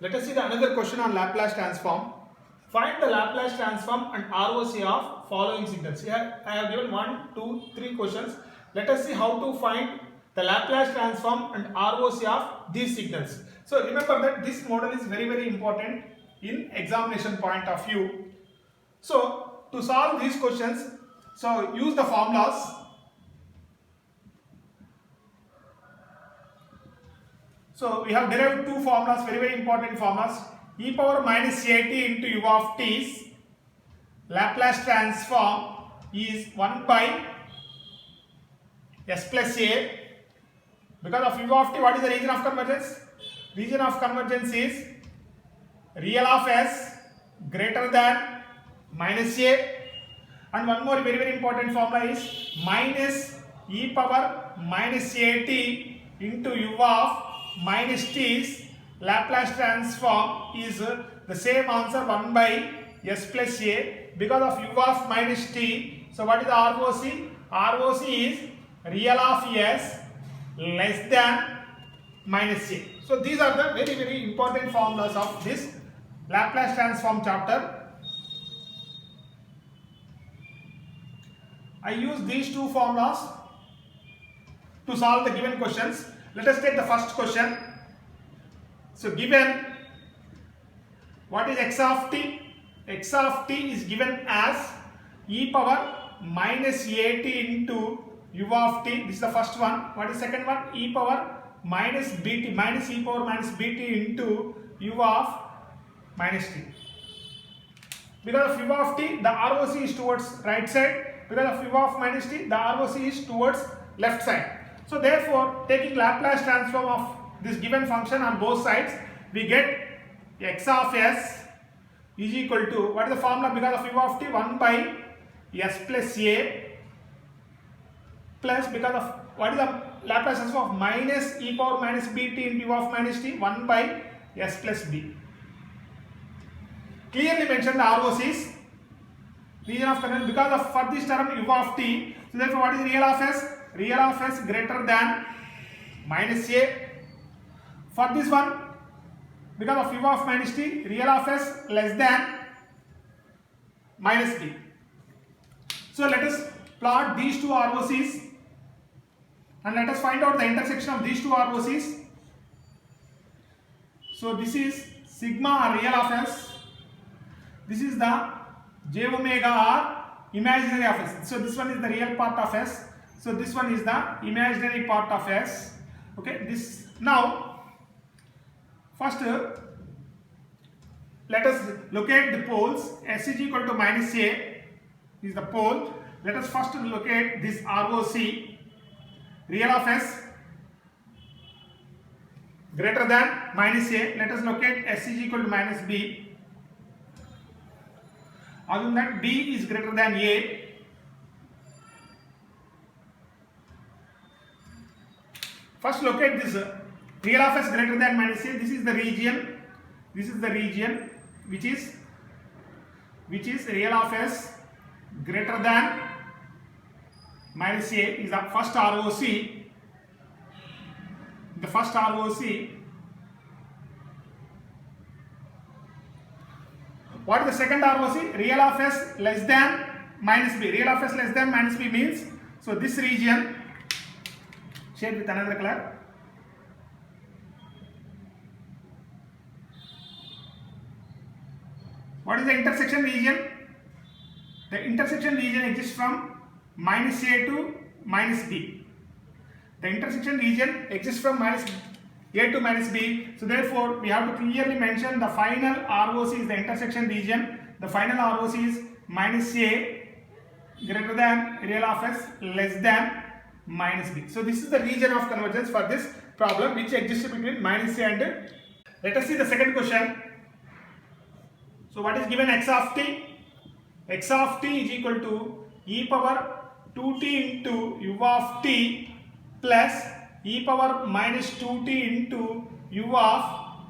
Let us see the another question on Laplace transform. Find the Laplace transform and ROC of following signals. Here I have given 1, 2, 3 questions. Let us see how to find the Laplace transform and ROC of these signals. So remember that this model is very important in examination point of view. So to solve these questions, so use the formulas. So we have derived two formulas, very important formulas. E power minus at into u of t's Laplace transform is 1 by s plus a. Because of u of t, what is the region of convergence? Region of convergence is real of s greater than minus a. And one more very important formula is minus e power minus at into u of minus t's Laplace transform is the same answer 1 by s plus a because of u of minus t. So what is the ROC? ROC is real of s less than minus a. So these are the very important formulas of this Laplace transform chapter. I use these two formulas to solve the given questions. Let us take the first question. So given what is x of t? X of t is given as e power minus at into u of t. This is the first one. What is the second one? E power minus bt, minus e power minus bt into u of minus t. Because of u of t, the ROC is towards right side. Because of u of minus t, the ROC is towards left side. So therefore, taking Laplace transform of this given function on both sides, we get x of s is equal to, what is the formula because of u of t? 1 by s plus a plus, because of what is the Laplace transform of minus e power minus bt into u of minus t? 1 by s plus b. Clearly mention the ROCs, region of convergence, because of for this term u of t. So therefore, what is real of s? Real of s greater than minus a. For this one, because of u of minus t, real of s less than minus b. So let us plot these two ROCs and let us find out the intersection of these two ROCs. So this is sigma or real of s. This is the j omega or imaginary of s. So this one is the real part of s. So this one is the imaginary part of s. Okay, this now first let us locate the poles. S is equal to minus a is the pole. Let us first locate this ROC, real of s greater than minus a. Let us locate s is equal to minus b. Assume that b is greater than a. First locate this real of s greater than minus a. This is the region. This is the region which is real of s greater than minus a is the first ROC. The first ROC. What is the second ROC? Real of s less than minus b. Real of s less than minus b means, so this region shade with another color. What is the intersection region? The intersection region exists from minus a to minus b. The intersection region exists from minus a to minus b. So therefore, we have to clearly mention the final ROC is the intersection region. The final ROC is minus a greater than real of s less than minus b. So this is the region of convergence for this problem which exists between minus a and. Let us see the second question. So what is given x of t? X of t is equal to e power 2t into u of t plus e power minus 2t into u of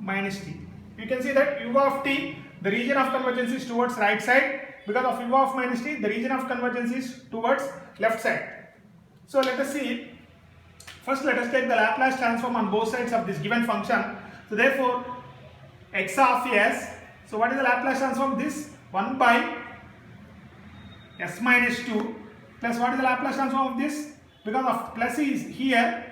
minus t. You can see that u of t, the region of convergence is towards right side. Because of u of minus t, the region of convergence is towards left side. So let us see. First let us take the Laplace transform on both sides of this given function. So therefore, x of s. So what is the Laplace transform of this? 1 by s minus 2 plus what is the Laplace transform of this? Because of plus is here.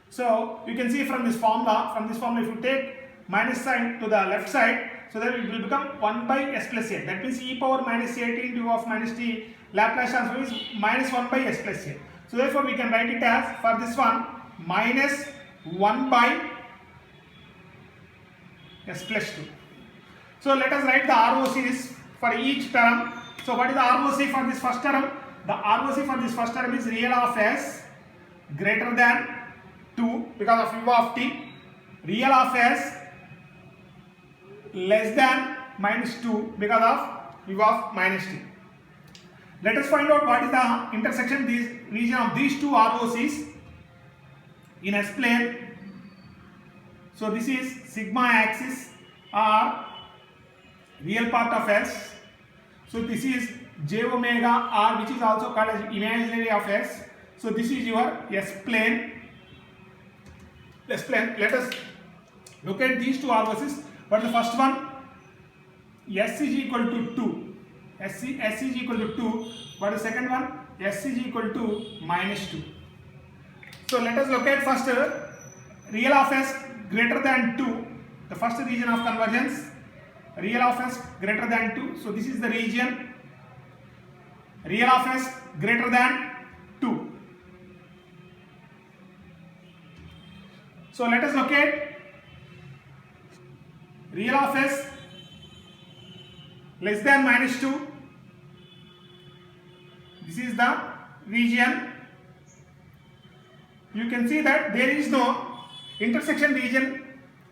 So you can see from this formula, if you take minus sign to the left side, so then it will become 1 by s plus a. That means e power minus a t into u of minus t Laplace transform is minus 1 by s plus a. So therefore we can write it as, for this one, minus 1 by s plus 2. So let us write the ROCs for each term. So what is the ROC for this first term? The ROC for this first term is real of s greater than 2 because of u of t, real of s less than minus 2 because of u of minus t. Let us find out what is the intersection region of these two ROCs in S plane. So this is sigma axis or real part of S. So this is j omega r, which is also called as imaginary of S. So this is your S plane. Let us look at these two ROCs. What is the first one? S is equal to 2. S is equal to 2. What is the second one? S is equal to minus 2. So let us look at first real of s greater than 2. The first region of convergence, real of s greater than 2. So this is the region real of s greater than 2. So let us look at real of s less than minus 2. This is the region. You can see that there is no intersection region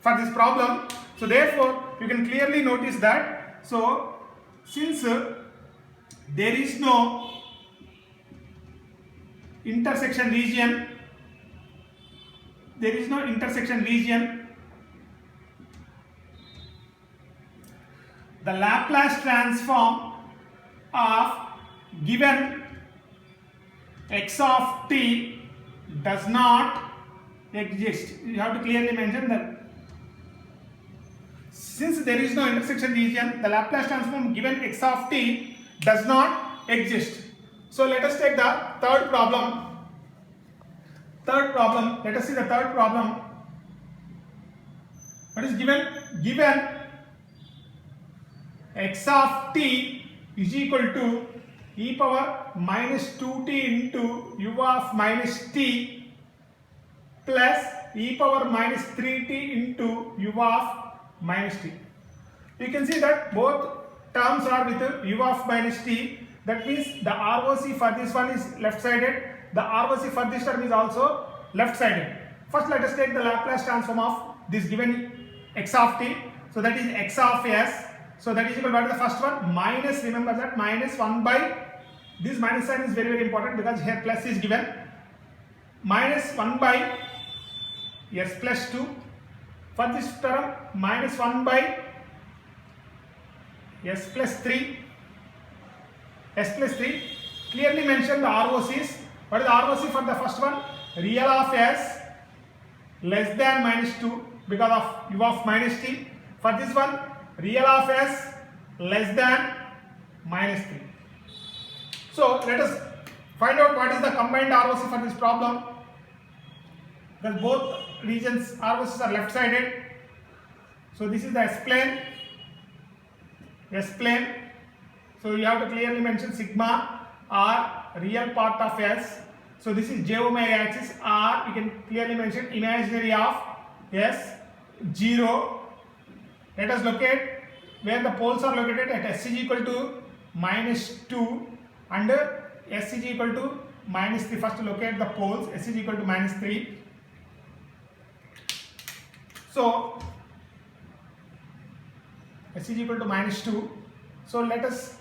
for this problem. So therefore you can clearly notice that, so since there is no intersection region, the Laplace transform of given x of t does not exist. You have to clearly mention that since there is no intersection region, the Laplace transform given x of t does not exist. So let us take the third problem. Let us see the third problem. What is given? Given x of t is equal to e power minus 2t into u of minus t plus e power minus 3t into u of minus t. You can see that both terms are with u of minus t. That means the ROC for this one is left sided. The ROC for this term is also left sided. First let us take the Laplace transform of this given x of t. So that is x of s. So that is equal to what is the first one? Minus, remember that, minus 1 by, this minus sign is very, very important because here plus is given. Minus 1 by s plus 2. For this term, minus 1 by s plus 3. Clearly mention the ROCs. What is the ROC for the first one? Real of s less than minus 2 because of u of minus t. For this one, real of s less than minus 3. So let us find out what is the combined ROC for this problem. Because both regions ROCs are left sided. So this is the S plane. So you have to clearly mention sigma r real part of s. So this is j omega axis, r you can clearly mention imaginary of s, 0. Let us locate where the poles are located at s is equal to minus 2 and s is equal to minus 3. First locate the poles, s is equal to minus 3. So s is equal to minus 2. So let us,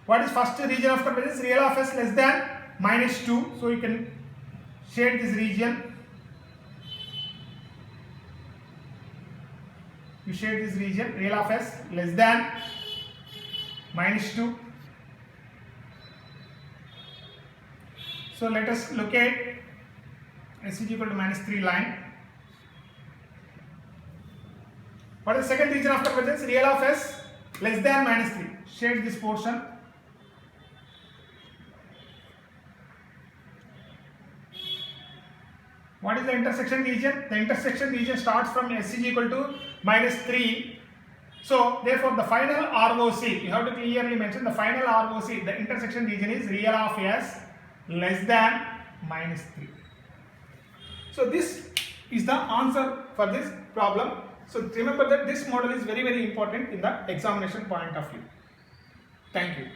what is first region of convergence? Real of s less than minus 2. So you can shade this region. You shade this region, real of s less than minus 2. So let us locate s is equal to minus 3 line. What is the second region of convergence? Real of s less than minus 3. Shade this portion. What is the intersection region? The intersection region starts from s is equal to minus 3. So therefore the final ROC, you have to clearly mention the final ROC, the intersection region is real of s less than minus 3. So this is the answer for this problem. So remember that this model is very important in the examination point of view. Thank you.